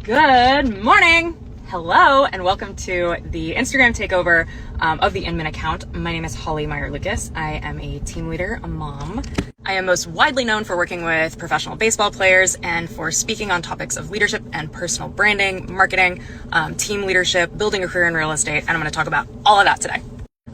Good morning! Hello, and welcome to the Instagram takeover of the Inman account. My name is Holly Meyer Lucas. I am a team leader, a mom. I am most widely known for working with professional baseball players and for speaking on topics of leadership and personal branding, marketing, team leadership, building a career in real estate, and I'm going to talk about all of that today.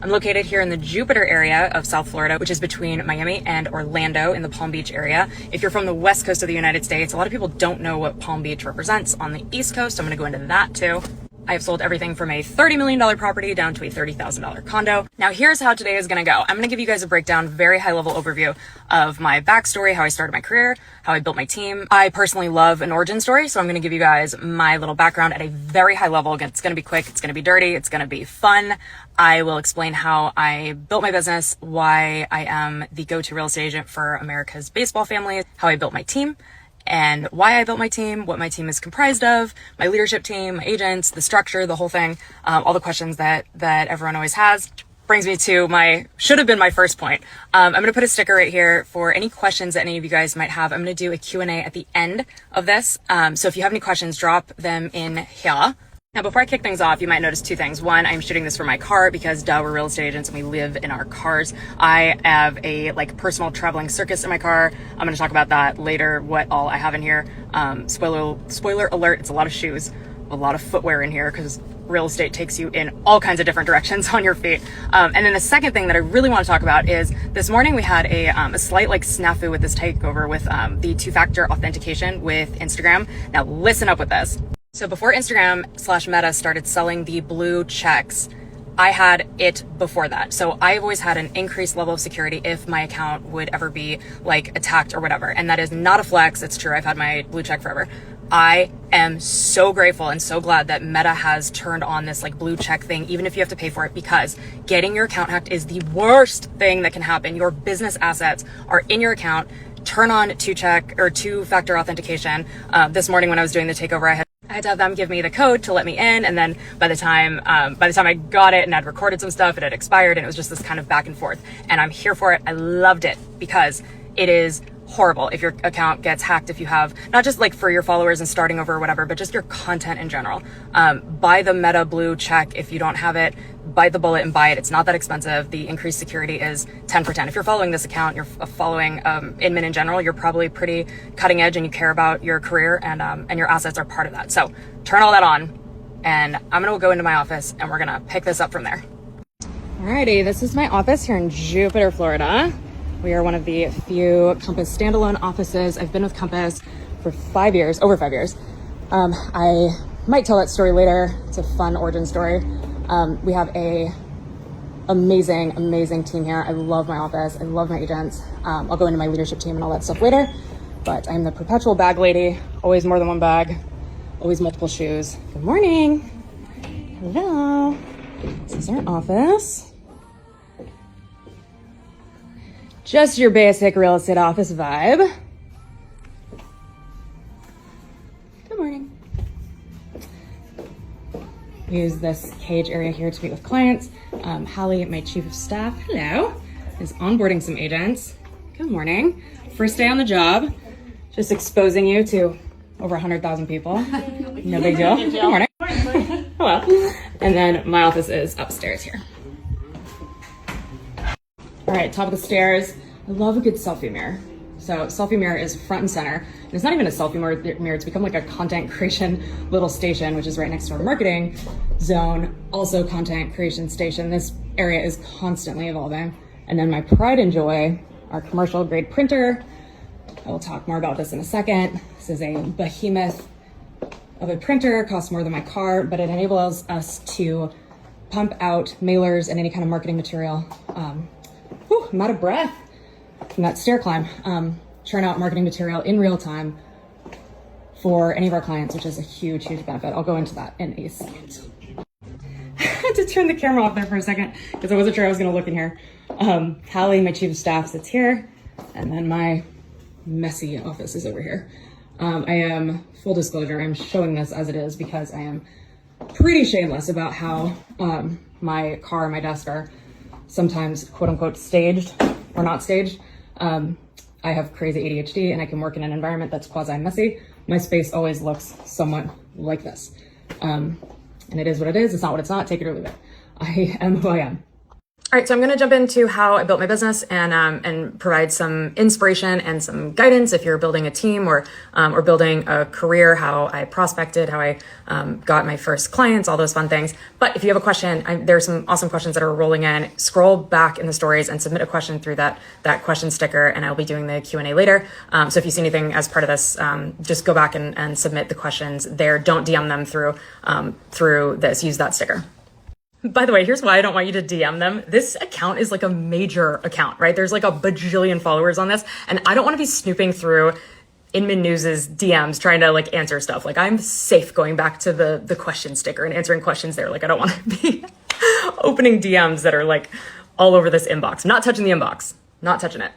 I'm located here in the Jupiter area of South Florida, which is between Miami and Orlando in the Palm Beach area. If you're from the west coast of the United States, a lot of people don't know what Palm Beach represents on the east coast. I'm going to go into that too. I have sold everything from a $30 million property down to a $30,000 condo. Now here's how today is going to go. I'm going to give you guys a breakdown, very high level overview of my backstory, how I started my career, how I built my team. I personally love an origin story, so I'm going to give you guys my little background at a very high level. Again, it's going to be quick, it's going to be dirty, it's going to be fun. I will explain how I built my business, why I am the go-to real estate agent for America's baseball family, how I built my team, and why I built my team, what my team is comprised of, my leadership team, my agents, the structure, the whole thing, all the questions that everyone always has. Brings me to should have been my first point. I'm going to put a sticker right here for any questions that any of you guys might have. I'm going to do a Q&A at the end of this. So if you have any questions, drop them in here. Now, before I kick things off, you might notice two things. One, I'm shooting this from my car because we're real estate agents and we live in our cars. I have a personal traveling circus in my car. I'm going to talk about that later, what all I have in here. Spoiler alert, it's a lot of shoes, a lot of footwear in here because real estate takes you in all kinds of different directions on your feet. And then the second thing that I really want to talk about is this morning we had a slight snafu with this takeover with the two-factor authentication with Instagram. Now listen up with this. So before Instagram/Meta started selling the blue checks, I had it before that. So I've always had an increased level of security if my account would ever be attacked or whatever. And that is not a flex. It's true. I've had my blue check forever. I am so grateful and so glad that Meta has turned on this blue check thing, even if you have to pay for it, because getting your account hacked is the worst thing that can happen. Your business assets are in your account. Turn on two-factor authentication. This morning when I was doing the takeover, I had to have them give me the code to let me in, and then by the time I got it and I'd recorded some stuff, it had expired, and it was just this kind of back and forth. And I'm here for it. I loved it because it is horrible if your account gets hacked, if you have not just for your followers and starting over or whatever, but just your content in general. Buy the Meta blue check if you don't have it. Bite the bullet and buy it. It's not that expensive. The increased security is 10 for 10. If you're following this account, you're following Inman in general, you're probably pretty cutting edge and you care about your career, and your assets are part of that. So turn all that on, and I'm gonna go into my office and we're gonna pick this up from there. Alrighty, this is my office here in Jupiter, Florida. We are one of the few Compass standalone offices. I've been with Compass for over 5 years. I might tell that story later. It's a fun origin story. We have a amazing team here. I love my office. I love my agents. I'll go into my leadership team and all that stuff later, but I'm the perpetual bag lady. Always more than one bag, always multiple shoes. Good morning. Hello. This is our office. Just your basic real estate office vibe. Good morning. We use this cage area here to meet with clients. Hallie, my chief of staff, hello, is onboarding some agents. Good morning. First day on the job, just exposing you to over 100,000 people. No big deal. Good morning. Hello. And then my office is upstairs here. All right, top of the stairs. I love a good selfie mirror. So selfie mirror is front and center. And it's not even a selfie mirror, it's become a content creation little station, which is right next to our marketing zone, also content creation station. This area is constantly evolving. And then my pride and joy, our commercial grade printer. I will talk more about this in a second. This is a behemoth of a printer, costs more than my car, but it enables us to pump out mailers and any kind of marketing material. I'm out of breath from that stair climb. Churn out marketing material in real time for any of our clients, which is a huge benefit. I'll go into that in a second. I had to turn the camera off there for a second because I wasn't sure I was going to look in here. Hallie, my chief of staff, sits here, and then my messy office is over here. I am, full disclosure, I'm showing this as it is because I am pretty shameless about how my car and my desk are sometimes quote unquote staged or not staged. I have crazy ADHD and I can work in an environment that's quasi messy. my space always looks somewhat like this. And it is what it is. It's not what it's not. Take it or leave it. I am who I am. All right, so I'm going to jump into how I built my business and provide some inspiration and some guidance if you're building a team or building a career, how I prospected, how I got my first clients, all those fun things. But if you have a question, there's some awesome questions that are rolling in. Scroll back in the stories and submit a question through that question sticker, and I'll be doing the Q&A later. So if you see anything as part of this, just go back and submit the questions there. Don't DM them through this. Use that sticker. By the way, here's why I don't want you to DM them. This account is like a major account, right? There's like a bajillion followers on this, and I don't want to be snooping through Inman News's DMs trying to like answer stuff. Like I'm safe going back to the question sticker and answering questions there. Like I don't want to be opening DMs that are like all over this inbox. I'm not touching the inbox, not touching it.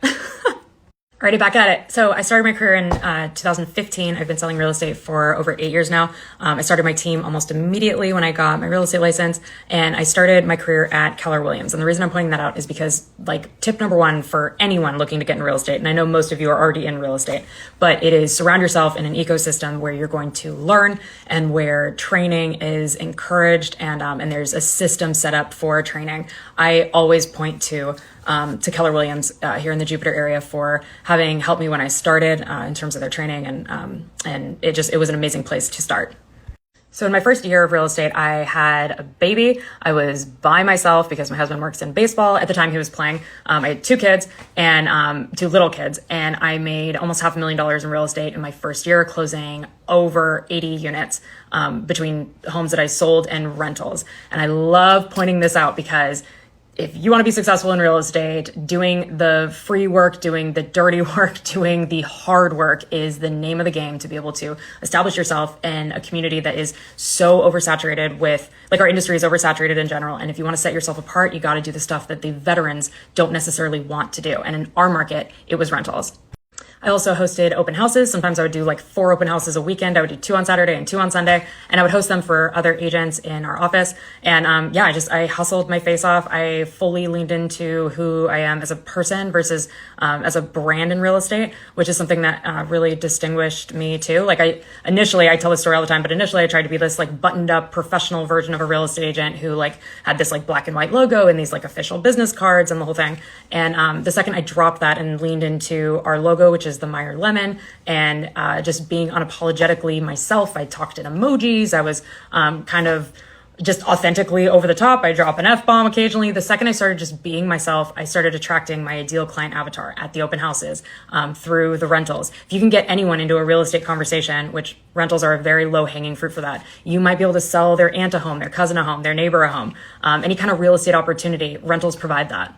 Alrighty, back at it. So I started my career in 2015. I've been selling real estate for over 8 years now. I started my team almost immediately when I got my real estate license, and I started my career at Keller Williams. And the reason I'm pointing that out is because like tip number one for anyone looking to get in real estate, and I know most of you are already in real estate, but it is surround yourself in an ecosystem where you're going to learn and where training is encouraged and there's a system set up for training. I always point to Keller Williams here in the Jupiter area for having helped me when I started in terms of their training, and it was an amazing place to start. So in my first year of real estate, I had a baby. I was by myself because my husband works in baseball. At the time he was playing. I had 2 kids and 2 little kids, and I made almost $500,000 in real estate in my first year, closing over 80 units between homes that I sold and rentals. And I love pointing this out because if you want to be successful in real estate, doing the free work, doing the dirty work, doing the hard work is the name of the game to be able to establish yourself in a community that is so oversaturated with, like our industry is oversaturated in general. And if you want to set yourself apart, you got to do the stuff that the veterans don't necessarily want to do. And in our market, it was rentals. I also hosted open houses. Sometimes I would do like 4 open houses a weekend. I would do 2 on Saturday and 2 on Sunday, and I would host them for other agents in our office. And I hustled my face off. I fully leaned into who I am as a person versus as a brand in real estate, which is something that really distinguished me too. Like I tell this story all the time, but initially I tried to be this like buttoned up professional version of a real estate agent who like had this like black and white logo and these like official business cards and the whole thing. And the second I dropped that and leaned into our logo, which is the Meyer lemon, and just being unapologetically myself. I talked in emojis. I was kind of just authentically over the top. I drop an F-bomb occasionally. The second I started just being myself, I started attracting my ideal client avatar at the open houses through the rentals. If you can get anyone into a real estate conversation, which rentals are a very low-hanging fruit for that, you might be able to sell their aunt a home, their cousin a home, their neighbor a home, any kind of real estate opportunity. Rentals provide that.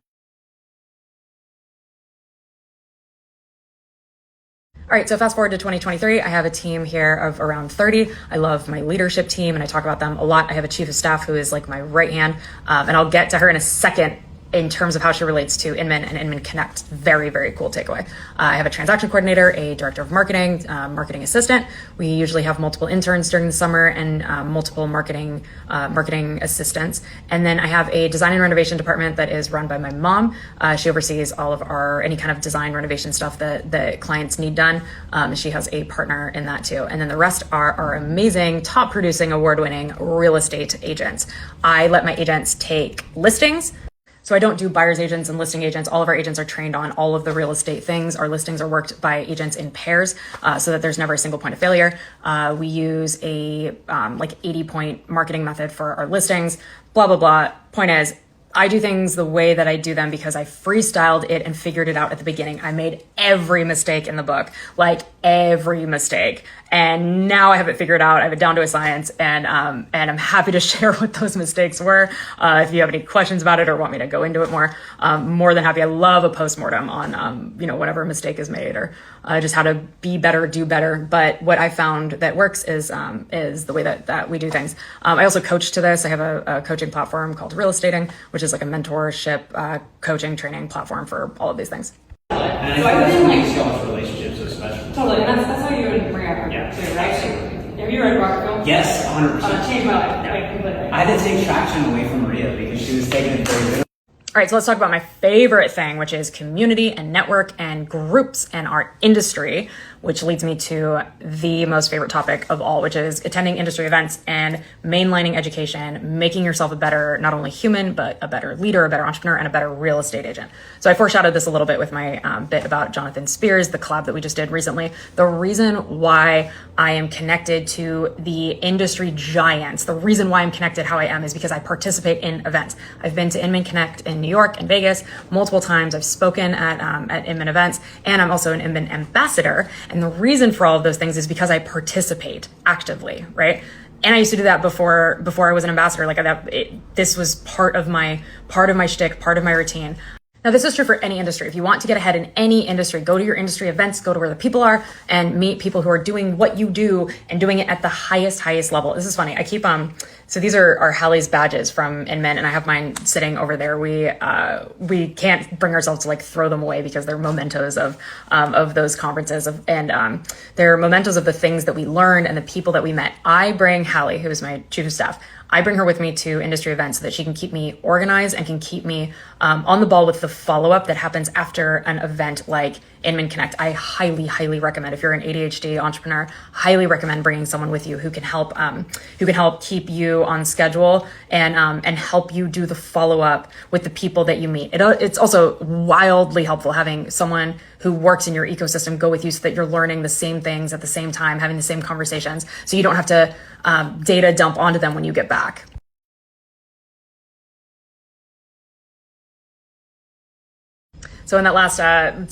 All right, so fast forward to 2023, I have a team here of around 30. I love my leadership team and I talk about them a lot. I have a chief of staff who is like my right hand, and I'll get to her in a second in terms of how she relates to Inman and Inman Connect. Very, very cool takeaway. I have a transaction coordinator, a director of marketing, marketing assistant. We usually have multiple interns during the summer and multiple marketing assistants. And then I have a design and renovation department that is run by my mom. She oversees all of any kind of design renovation stuff that clients need done. She has a partner in that too. And then the rest are our amazing, top producing, award-winning real estate agents. I let my agents take listings. So I don't do buyer's agents and listing agents. All of our agents are trained on all of the real estate things. Our listings are worked by agents in pairs so that there's never a single point of failure. We use a 80-point marketing method for our listings, blah, blah, blah. Point is, I do things the way that I do them because I freestyled it and figured it out at the beginning. I made every mistake in the book, like every mistake. And now I have it figured out. I have it down to a science, and I'm happy to share what those mistakes were. If you have any questions about it or want me to go into it more than happy. I love a postmortem on, whatever mistake is made or just how to be better, do better. But what I found that works is the way that we do things. I also coach to this. I have a coaching platform called Real Estating, which is like a mentorship, coaching, training platform for all of these things. And I think that's what makes y'all's relationships so special. Totally, and that's how you and Maria are too, right? Absolutely. Have you read Rockville? Yes, 100%. Changed my life, like completely. I had to take traction away from Maria because she was taking it very good. All right, so let's talk about my favorite thing, which is community and network and groups and our industry. which leads me to the most favorite topic of all, which is attending industry events and mainlining education, making yourself a better, not only human, but a better leader, a better entrepreneur, and a better real estate agent. So I foreshadowed this a little bit with my bit about Jonathan Spears, the collab that we just did recently. The reason why I am connected to the industry giants, the reason why I'm connected how I am is because I participate in events. I've been to Inman Connect in New York and Vegas multiple times. I've spoken at Inman events, and I'm also an Inman Ambassador. And the reason for all of those things is because I participate actively, right? And I used to do that before I was an ambassador. This was part of my shtick, part of my routine. Now, this is true for any industry. If you want to get ahead in any industry, go to your industry events, go to where the people are, and meet people who are doing what you do and doing it at the highest level. This is funny. I keep so these are Hallie's badges from Inman, and I have mine sitting over there. We can't bring ourselves to throw them away because they're mementos of those conferences, and they're mementos of the things that we learned and the people that we met. I bring Hallie, who is my chief of staff. I bring her with me to industry events so that she can keep me organized and can keep me on the ball with the follow-up that happens after an event like Inman Connect. I highly recommend, if you're an ADHD entrepreneur, highly recommend bringing someone with you who can help keep you on schedule and help you do the follow-up with the people that you meet. It's also wildly helpful having someone who works in your ecosystem go with you so that you're learning the same things at the same time, having the same conversations, so you don't have to data dump onto them when you get back. So in that last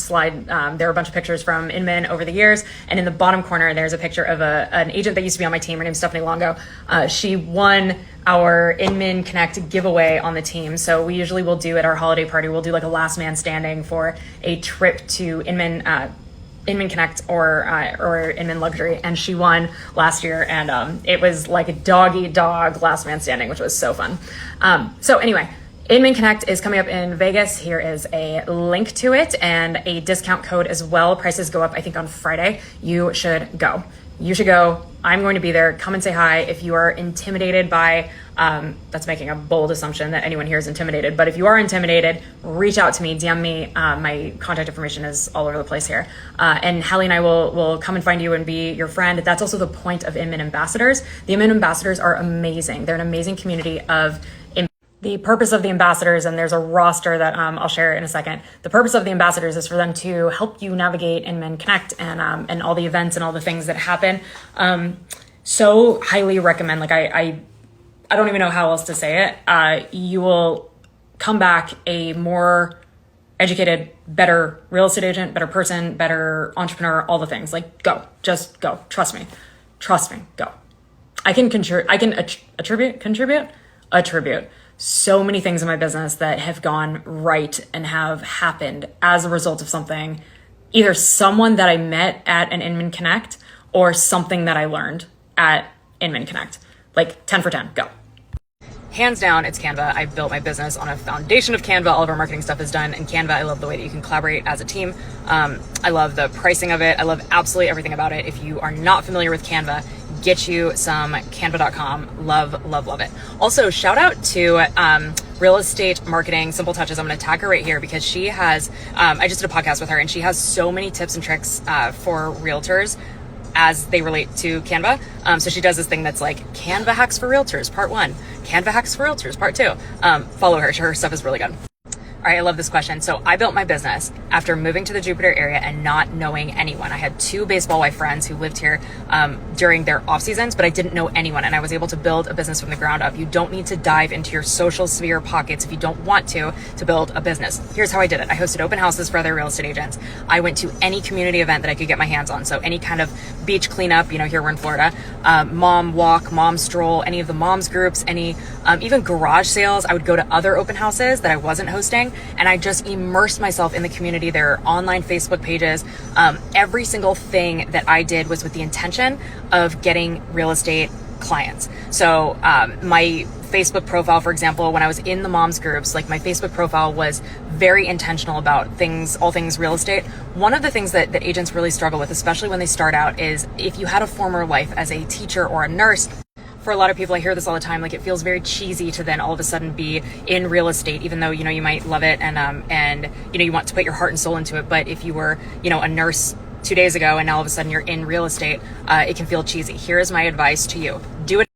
slide, there are a bunch of pictures from Inman over the years. And in the bottom corner, there's a picture of an agent that used to be on my team. Her name's Stephanie Longo. She won our Inman Connect giveaway on the team. So we usually will do at our holiday party, we'll do a last man standing for a trip to Inman Connect or Inman Luxury, and she won last year, and it was like a dog eat dog last man standing, which was so fun. So anyway, Inman Connect is coming up in Vegas. Here is a link to it and a discount code as well. Prices go up, I think, on Friday. You should go. You should go. I'm going to be there. Come and say hi. If you are intimidated by, that's making a bold assumption that anyone here is intimidated, but if you are intimidated, reach out to me, DM me. My contact information is all over the place here. And Hallie and I will come and find you and be your friend. That's also the point of Inman Ambassadors. The Inman Ambassadors are amazing. They're an amazing community of the purpose of the ambassadors, and there's a roster that I'll share in a second. The purpose of the ambassadors is for them to help you navigate Inman Connect and all the events and all the things that happen. So highly recommend. I don't even know how else to say it. You will come back a more educated, better real estate agent, better person, better entrepreneur, all the things. Go, just go. Trust me, go. I can attribute so many things in my business that have gone right and have happened as a result of something, either someone that I met at an Inman Connect or something that I learned at Inman Connect. 10 for 10, go. Hands down, it's Canva. I built my business on a foundation of Canva. All of our marketing stuff is done in Canva. I love the way that you can collaborate as a team. I love the pricing of it. I love absolutely everything about it. If you are not familiar with Canva, get you some canva.com. Love it. Also, shout out to Real Estate Marketing Simple Touches. I'm going to tag her right here because she has, I just did a podcast with her, and she has so many tips and tricks for realtors as they relate to Canva. So she does this thing that's Canva hacks for realtors, part 1, Canva hacks for realtors, part 2. Follow her. Her stuff is really good. All right, I love this question. So I built my business after moving to the Jupiter area and not knowing anyone. I had 2 baseball wife friends who lived here during their off seasons, but I didn't know anyone, and I was able to build a business from the ground up. You don't need to dive into your social sphere pockets if you don't want to build a business. Here's how I did it. I hosted open houses for other real estate agents. I went to any community event that I could get my hands on. So any kind of beach cleanup, here we're in Florida, mom walk, mom stroll, any of the moms groups, any even garage sales. I would go to other open houses that I wasn't hosting, and I just immersed myself in the community. There are online Facebook pages. Every single thing that I did was with the intention of getting real estate clients. So my Facebook profile, for example, when I was in the moms groups, my Facebook profile was very intentional about all things real estate. One of the things that agents really struggle with, especially when they start out, is if you had a former life as a teacher or a nurse. For a lot of people, I hear this all the time, it feels very cheesy to then all of a sudden be in real estate, even though, you might love it and you want to put your heart and soul into it. But if you were, a nurse 2 days ago and now all of a sudden you're in real estate, it can feel cheesy. Here is my advice to you. Do it